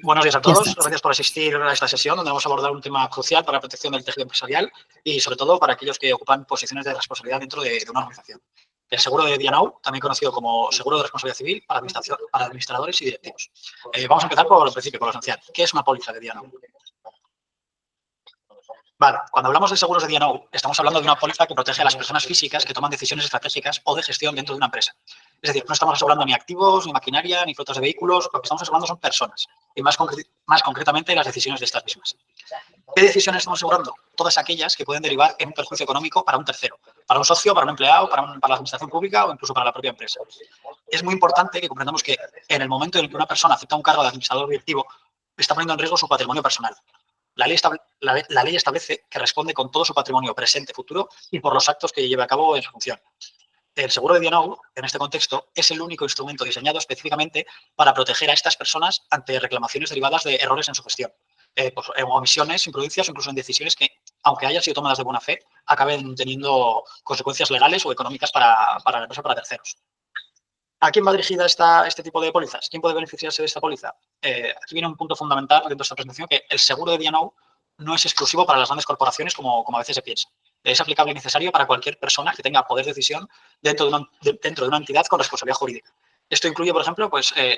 Buenos días a todos. Gracias por asistir a esta sesión donde vamos a abordar un tema crucial para la protección del tejido empresarial y, sobre todo, para aquellos que ocupan posiciones de responsabilidad dentro de una organización. El seguro de D&O, también conocido como seguro de responsabilidad civil para administradores y directivos. Vamos a empezar por el principio, por lo esencial. ¿Qué es una póliza de D&O? Vale, cuando hablamos de seguros de D&O, estamos hablando de una póliza que protege a las personas físicas que toman decisiones estratégicas o de gestión dentro de una empresa. Es decir, no estamos asegurando ni activos, ni maquinaria, ni flotas de vehículos, lo que estamos asegurando son personas y más concretamente las decisiones de estas mismas. ¿Qué decisiones estamos asegurando? Todas aquellas que pueden derivar en un perjuicio económico para un tercero, para un socio, para un empleado, para la administración pública o incluso para la propia empresa. Es muy importante que comprendamos que en el momento en el que una persona acepta un cargo de administrador directivo, está poniendo en riesgo su patrimonio personal. La ley establece que responde con todo su patrimonio presente, futuro y por los actos que lleve a cabo en su función. El seguro de D&O, en este contexto, es el único instrumento diseñado específicamente para proteger a estas personas ante reclamaciones derivadas de errores en su gestión, omisiones, imprudencias o incluso en decisiones que, aunque hayan sido tomadas de buena fe, acaben teniendo consecuencias legales o económicas para la empresa o para terceros. ¿A quién va dirigida este tipo de pólizas? ¿Quién puede beneficiarse de esta póliza? Aquí viene un punto fundamental dentro de esta presentación, que el seguro de D&O no es exclusivo para las grandes corporaciones como a veces se piensa. Es aplicable y necesario para cualquier persona que tenga poder de decisión dentro de una entidad con responsabilidad jurídica. Esto incluye, por ejemplo,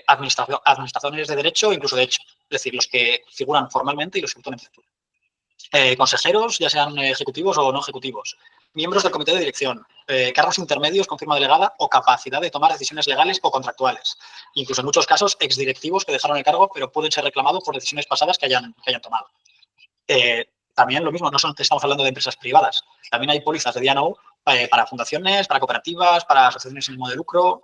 administraciones de derecho o incluso de hecho, es decir, los que figuran formalmente y los que actúan en virtud. Consejeros, ya sean ejecutivos o no ejecutivos, miembros del comité de dirección, cargos intermedios con firma delegada o capacidad de tomar decisiones legales o contractuales. Incluso en muchos casos, exdirectivos que dejaron el cargo, pero pueden ser reclamados por decisiones pasadas que hayan tomado. También lo mismo, no solo estamos hablando de empresas privadas, también hay pólizas de D&O para fundaciones, para cooperativas, para asociaciones sin ánimo de lucro.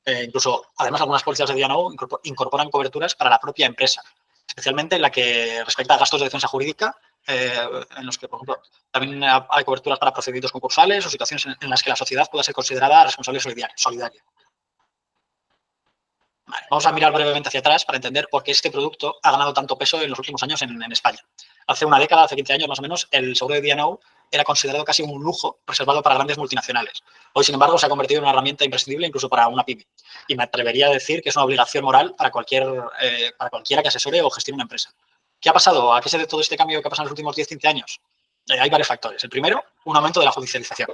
Incluso, además, algunas pólizas de D&O incorporan coberturas para la propia empresa, especialmente en la que respecta a gastos de defensa jurídica, en los que, por ejemplo, también hay coberturas para procedimientos concursales o situaciones en las que la sociedad pueda ser considerada responsable solidaria. Vale, vamos a mirar brevemente hacia atrás para entender por qué este producto ha ganado tanto peso en los últimos años en España. Hace una década, hace 15 años más o menos, el seguro de D&O era considerado casi un lujo reservado para grandes multinacionales. Hoy, sin embargo, se ha convertido en una herramienta imprescindible incluso para una pyme. Y me atrevería a decir que es una obligación moral para cualquiera que asesore o gestione una empresa. ¿Qué ha pasado? ¿A qué se debe todo este cambio que ha pasado en los últimos 10-15 años? Hay varios factores. El primero, un aumento de la judicialización.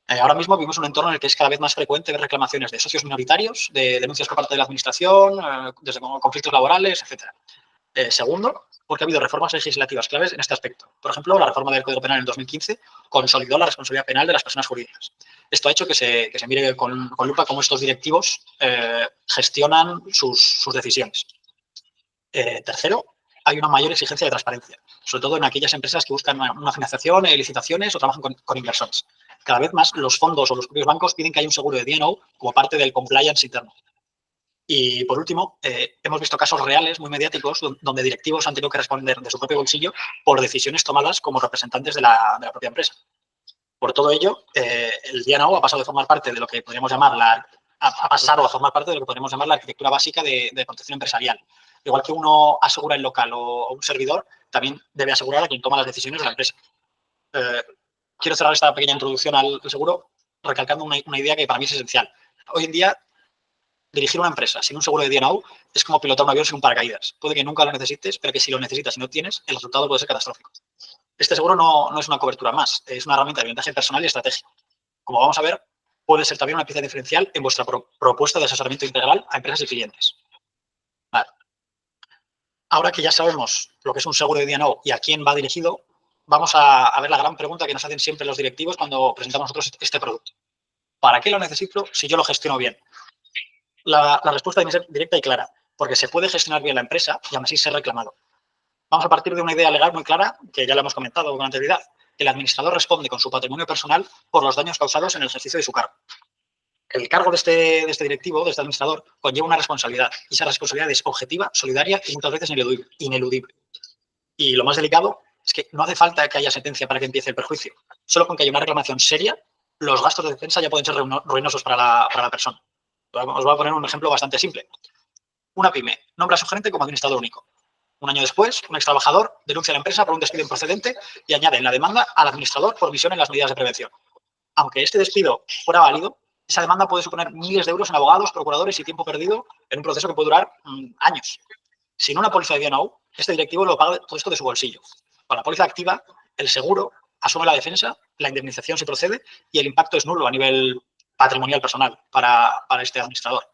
Ahora mismo vivimos un entorno en el que es cada vez más frecuente ver reclamaciones de socios minoritarios, de denuncias por parte de la administración, desde conflictos laborales, etc. Segundo, porque ha habido reformas legislativas claves en este aspecto. Por ejemplo, la reforma del Código Penal en 2015 consolidó la responsabilidad penal de las personas jurídicas. Esto ha hecho que se mire con lupa cómo estos directivos gestionan sus decisiones. Tercero, hay una mayor exigencia de transparencia, sobre todo en aquellas empresas que buscan una financiación, licitaciones o trabajan con inversores. Cada vez más los fondos o los propios bancos piden que haya un seguro de D&O como parte del compliance interno. Y, por último, hemos visto casos reales muy mediáticos donde directivos han tenido que responder de su propio bolsillo por decisiones tomadas como representantes de la propia empresa. Por todo ello, el D&O ha pasado a formar parte de lo que podríamos llamar la arquitectura básica de protección empresarial. Igual que uno asegura el local o un servidor, también debe asegurar a quien toma las decisiones de la empresa. Quiero cerrar esta pequeña introducción al seguro recalcando una idea que para mí es esencial. Hoy en día, dirigir una empresa sin un seguro de D&O es como pilotar un avión sin un paracaídas. Puede que nunca lo necesites, pero que si lo necesitas y no tienes, el resultado puede ser catastrófico. Este seguro no es una cobertura más, es una herramienta de blindaje personal y estratégico. Como vamos a ver, puede ser también una pieza diferencial en vuestra propuesta de asesoramiento integral a empresas y clientes. Vale. Ahora que ya sabemos lo que es un seguro de D&O y a quién va dirigido, vamos a ver la gran pregunta que nos hacen siempre los directivos cuando presentamos nosotros este producto. ¿Para qué lo necesito si yo lo gestiono bien? La respuesta debe ser directa y clara, porque se puede gestionar bien la empresa y aún así ser reclamado. Vamos a partir de una idea legal muy clara, que ya la hemos comentado con anterioridad, que el administrador responde con su patrimonio personal por los daños causados en el ejercicio de su cargo. El cargo de este directivo, de este administrador, conlleva una responsabilidad. Y esa responsabilidad es objetiva, solidaria y muchas veces ineludible. Y lo más delicado es que no hace falta que haya sentencia para que empiece el perjuicio. Solo con que haya una reclamación seria, los gastos de defensa ya pueden ser ruinosos para la persona. Os voy a poner un ejemplo bastante simple. Una pyme nombra a su gerente como administrador único. Un año después, un ex trabajador denuncia a la empresa por un despido improcedente y añade en la demanda al administrador por omisión en las medidas de prevención. Aunque este despido fuera válido, esa demanda puede suponer miles de euros en abogados, procuradores y tiempo perdido en un proceso que puede durar años. Sin una póliza de D&O, este directivo lo paga todo esto de su bolsillo. Con la póliza activa, el seguro asume la defensa, la indemnización si procede y el impacto es nulo a nivel patrimonial personal para este administrador.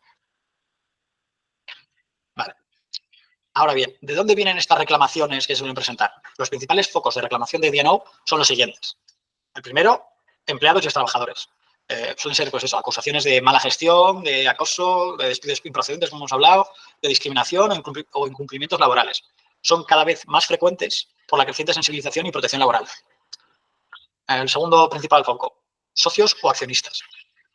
Vale. Ahora bien, ¿de dónde vienen estas reclamaciones que se suelen presentar? Los principales focos de reclamación de D&O son los siguientes. El primero, empleados y trabajadores. Suelen ser, pues eso, acusaciones de mala gestión, de acoso, de despidos improcedentes, como hemos hablado, de discriminación o incumplimientos laborales. Son cada vez más frecuentes por la creciente sensibilización y protección laboral. El segundo principal foco, socios o accionistas.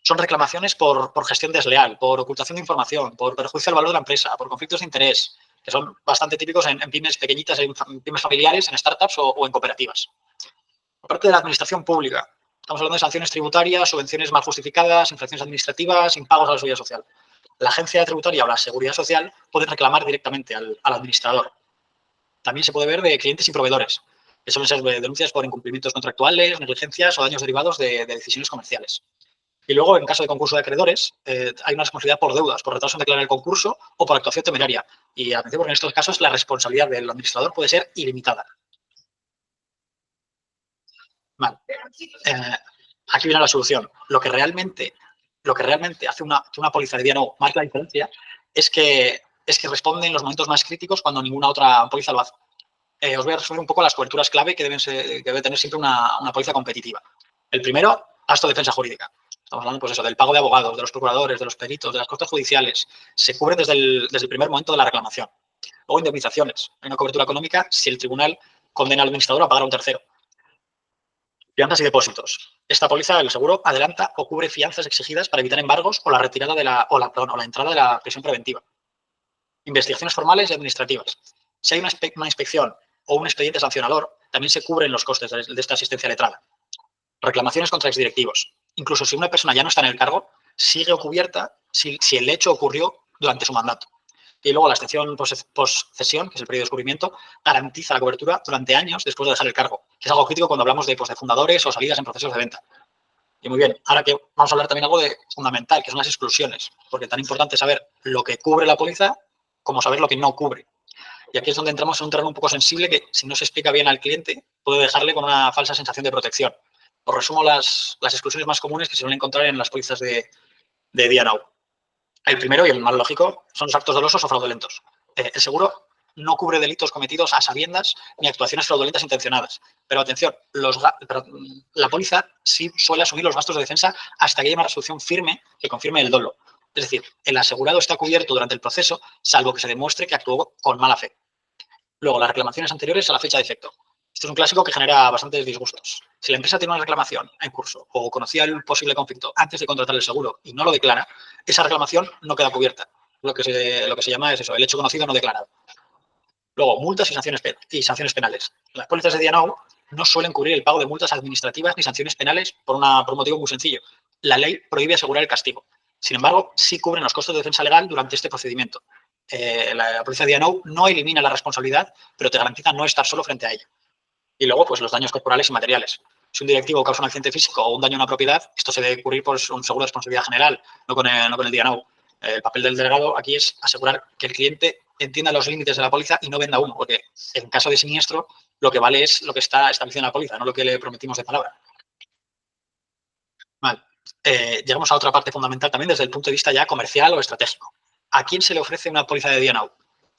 Son reclamaciones por gestión desleal, por ocultación de información, por perjuicio al valor de la empresa, por conflictos de interés, que son bastante típicos en pymes pequeñitas, en pymes familiares, en startups o en cooperativas. Por parte de la administración pública, estamos hablando de sanciones tributarias, subvenciones mal justificadas, infracciones administrativas, impagos a la seguridad social. La agencia tributaria o la seguridad social pueden reclamar directamente al administrador. También se puede ver de clientes y proveedores, que suelen ser denuncias por incumplimientos contractuales, negligencias o daños derivados de decisiones comerciales. Y luego, en caso de concurso de acreedores, hay una responsabilidad por deudas, por retraso en declarar el concurso o por actuación temeraria. Y atención, porque en estos casos la responsabilidad del administrador puede ser ilimitada. Vale. Aquí viene la solución. Lo que realmente hace una póliza de D&O marca la diferencia es que responde en los momentos más críticos cuando ninguna otra póliza lo hace. Os voy a resumir un poco las coberturas clave que debe tener siempre una póliza competitiva. El primero, gasto de defensa jurídica. Estamos hablando, pues eso, del pago de abogados, de los procuradores, de los peritos, de las costas judiciales. Se cubre desde el primer momento de la reclamación. Luego, indemnizaciones. Hay una cobertura económica si el tribunal condena al administrador a pagar a un tercero. Fianzas y depósitos. Esta póliza, el seguro, adelanta o cubre fianzas exigidas para evitar embargos o la retirada o la entrada de la prisión preventiva. Investigaciones formales y administrativas. Si hay una inspección o un expediente sancionador, también se cubren los costes de esta asistencia letrada. Reclamaciones contra exdirectivos. Incluso si una persona ya no está en el cargo, sigue cubierta si el hecho ocurrió durante su mandato. Y luego la extensión post-cesión, que es el periodo de descubrimiento, garantiza la cobertura durante años después de dejar el cargo, que es algo crítico cuando hablamos de fundadores o salidas en procesos de venta. Y muy bien, ahora que vamos a hablar también algo de fundamental, que son las exclusiones, porque es tan importante saber lo que cubre la póliza como saber lo que no cubre. Y aquí es donde entramos en un terreno un poco sensible que, si no se explica bien al cliente, puede dejarle con una falsa sensación de protección. Os resumo las exclusiones más comunes que se suelen encontrar en las pólizas de D&O. El primero y el más lógico son los actos dolosos o fraudulentos. El seguro no cubre delitos cometidos a sabiendas ni actuaciones fraudulentas intencionadas. Pero atención, la póliza sí suele asumir los gastos de defensa hasta que haya una resolución firme que confirme el dolo. Es decir, el asegurado está cubierto durante el proceso, salvo que se demuestre que actuó con mala fe. Luego, las reclamaciones anteriores a la fecha de efecto. Esto es un clásico que genera bastantes disgustos. Si la empresa tiene una reclamación en curso o conocía el posible conflicto antes de contratar el seguro y no lo declara, esa reclamación no queda cubierta. Lo que se llama es eso, el hecho conocido no declarado. Luego, multas y sanciones penales. Las pólizas de D&O no suelen cubrir el pago de multas administrativas ni sanciones penales por un motivo muy sencillo. La ley prohíbe asegurar el castigo. Sin embargo, sí cubren los costos de defensa legal durante este procedimiento. La póliza de D&O no elimina la responsabilidad, pero te garantiza no estar solo frente a ella. Y luego, pues los daños corporales y materiales. Si un directivo causa un accidente físico o un daño a una propiedad, esto se debe cubrir por un seguro de responsabilidad general, no con el D&O. El papel del delegado aquí es asegurar que el cliente entienda los límites de la póliza y no venda humo, porque en caso de siniestro lo que vale es lo que está establecido en la póliza, no lo que le prometimos de palabra. Vale. Llegamos a otra parte fundamental también desde el punto de vista ya comercial o estratégico. ¿A quién se le ofrece una póliza de D&O?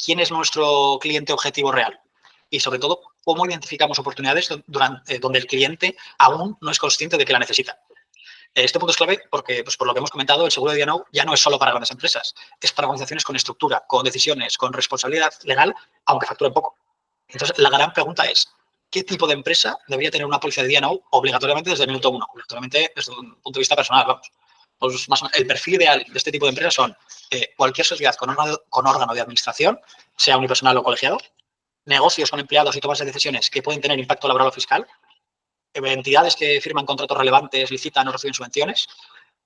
¿Quién es nuestro cliente objetivo real? Y sobre todo, ¿cómo identificamos oportunidades donde el cliente aún no es consciente de que la necesita? Este punto es clave porque, pues, por lo que hemos comentado, el seguro de D&O ya no es solo para grandes empresas, es para organizaciones con estructura, con decisiones, con responsabilidad legal, aunque facturen poco. Entonces, la gran pregunta es, ¿qué tipo de empresa debería tener una póliza de D&O obligatoriamente desde el minuto uno? Obligatoriamente desde un punto de vista personal, vamos. Pues el perfil ideal de este tipo de empresas son cualquier sociedad con órgano de administración, sea unipersonal o colegiado, negocios con empleados y tomas de decisiones que pueden tener impacto laboral o fiscal, entidades que firman contratos relevantes, licitan o reciben subvenciones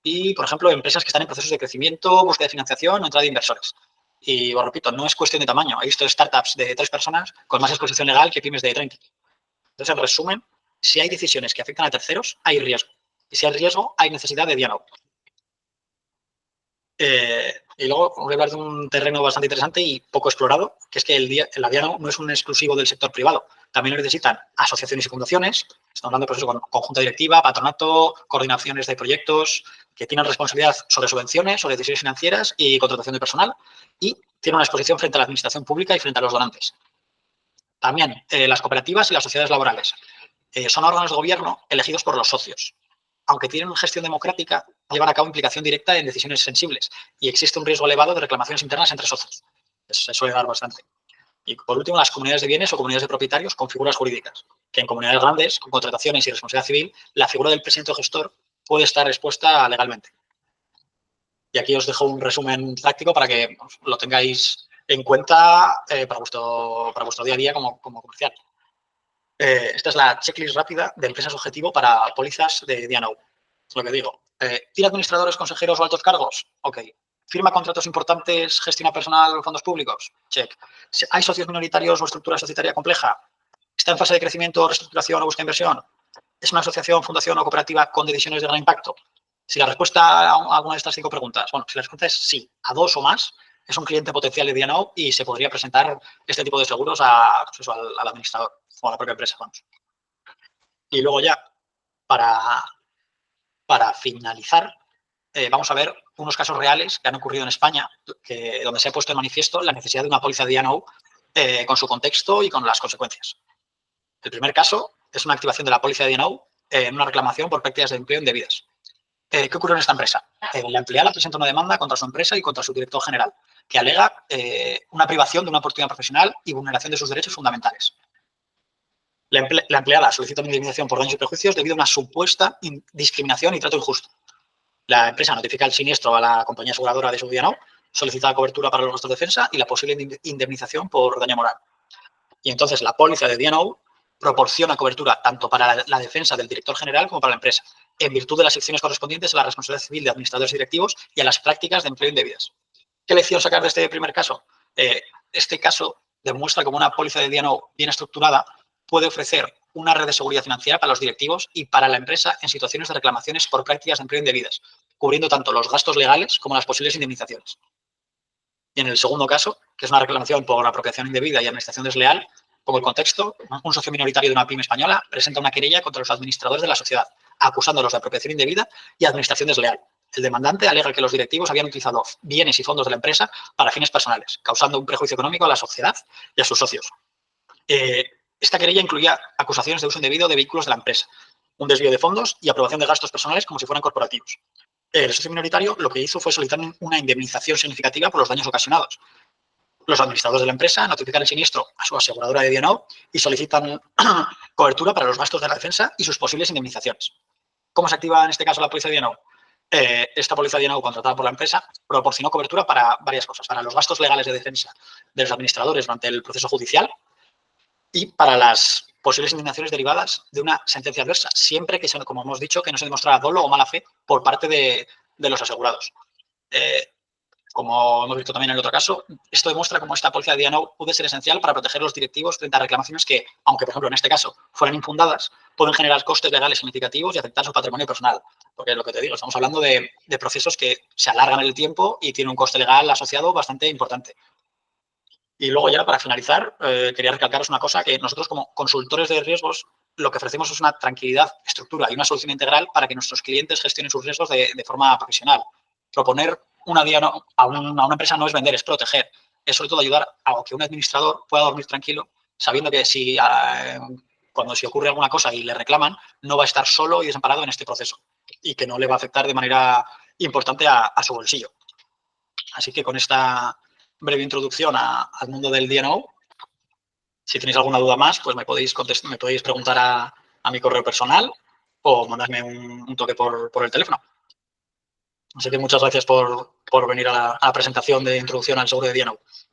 y, por ejemplo, empresas que están en procesos de crecimiento, búsqueda de financiación o entrada de inversores. Y os repito, no es cuestión de tamaño. He visto startups de 3 personas con más exposición legal que pymes de 30. Entonces, en resumen, si hay decisiones que afectan a terceros, hay riesgo. Y si hay riesgo, hay necesidad de diálogo. Y luego voy a hablar de un terreno bastante interesante y poco explorado, que es que la DIANO no es un exclusivo del sector privado. También lo necesitan asociaciones y fundaciones. Estamos hablando de procesos con conjunta directiva, patronato, coordinaciones de proyectos, que tienen responsabilidad sobre subvenciones, sobre decisiones financieras y contratación de personal, y tienen una exposición frente a la administración pública y frente a los donantes. También las cooperativas y las sociedades laborales. Son órganos de gobierno elegidos por los socios. Aunque tienen gestión democrática, llevan a cabo implicación directa en decisiones sensibles y existe un riesgo elevado de reclamaciones internas entre socios. Se suele dar bastante. Y por último, las comunidades de bienes o comunidades de propietarios con figuras jurídicas, que en comunidades grandes, con contrataciones y responsabilidad civil, la figura del presidente o gestor puede estar expuesta legalmente. Y aquí os dejo un resumen práctico para que lo tengáis en cuenta para vuestro día a día como comercial. Esta es la checklist rápida de empresas objetivo para pólizas de DNO. Es lo que digo. ¿Tiene administradores, consejeros o altos cargos? Ok. ¿Firma contratos importantes, gestiona personal o fondos públicos? Check. ¿Hay socios minoritarios o estructura societaria compleja? ¿Está en fase de crecimiento, reestructuración o busca inversión? ¿Es una asociación, fundación o cooperativa con decisiones de gran impacto? Si la respuesta a alguna de estas 5 preguntas, bueno, si la respuesta es sí, a 2 o más, es un cliente potencial de DNO y se podría presentar este tipo de seguros al administrador o a la propia empresa. Vamos. Y luego ya, para finalizar, vamos a ver unos casos reales que han ocurrido en España, donde se ha puesto de manifiesto la necesidad de una póliza de DNO con su contexto y con las consecuencias. El primer caso es una activación de la póliza de DNO en una reclamación por prácticas de empleo indebidas. ¿Qué ocurrió en esta empresa? La empleada presenta una demanda contra su empresa y contra su director general, que alega una privación de una oportunidad profesional y vulneración de sus derechos fundamentales. La empleada solicita una indemnización por daños y perjuicios debido a una supuesta discriminación y trato injusto. La empresa notifica el siniestro a la compañía aseguradora de su DNO, solicita la cobertura para los gastos de defensa y la posible indemnización por daño moral. Y entonces la póliza de DNO proporciona cobertura tanto para la defensa del director general como para la empresa, en virtud de las secciones correspondientes a la responsabilidad civil de administradores y directivos y a las prácticas de empleo indebidas. ¿Qué lección sacar de este primer caso? Este caso demuestra cómo una póliza de DNO bien estructurada puede ofrecer una red de seguridad financiera para los directivos y para la empresa en situaciones de reclamaciones por prácticas de empleo indebidas, cubriendo tanto los gastos legales como las posibles indemnizaciones. Y en el segundo caso, que es una reclamación por apropiación indebida y administración desleal, como el contexto, un socio minoritario de una pyme española presenta una querella contra los administradores de la sociedad, acusándolos de apropiación indebida y administración desleal. El demandante alega que los directivos habían utilizado bienes y fondos de la empresa para fines personales, causando un perjuicio económico a la sociedad y a sus socios. Esta querella incluía acusaciones de uso indebido de vehículos de la empresa, un desvío de fondos y aprobación de gastos personales como si fueran corporativos. El socio minoritario lo que hizo fue solicitar una indemnización significativa por los daños ocasionados. Los administradores de la empresa notifican el siniestro a su aseguradora de DNO y solicitan cobertura para los gastos de la defensa y sus posibles indemnizaciones. ¿Cómo se activa en este caso la póliza de DNO? Esta póliza de DNO contratada por la empresa proporcionó cobertura para varias cosas, para los gastos legales de defensa de los administradores durante el proceso judicial y para las posibles indemnizaciones derivadas de una sentencia adversa, siempre que, como hemos dicho, que no se demostrara dolo o mala fe por parte de los asegurados. Como hemos visto también en el otro caso, esto demuestra cómo esta póliza de DNO puede ser esencial para proteger a los directivos frente a reclamaciones que, aunque por ejemplo en este caso fueran infundadas, pueden generar costes legales significativos y afectar su patrimonio personal. Porque es lo que te digo, estamos hablando de procesos que se alargan en el tiempo y tienen un coste legal asociado bastante importante. Y luego ya, para finalizar, quería recalcaros una cosa, que nosotros como consultores de riesgos lo que ofrecemos es una tranquilidad, estructura y una solución integral para que nuestros clientes gestionen sus riesgos de forma profesional. Proponer una DNO a una empresa no es vender, es proteger. Es sobre todo ayudar a que un administrador pueda dormir tranquilo, sabiendo que si ocurre alguna cosa y le reclaman, no va a estar solo y desamparado en este proceso y que no le va a afectar de manera importante a su bolsillo. Así que con esta breve introducción al mundo del DNO, si tenéis alguna duda más, pues me podéis preguntar a mi correo personal o mandarme un toque por el teléfono. Así que muchas gracias por venir a la presentación de introducción al seguro de DNO.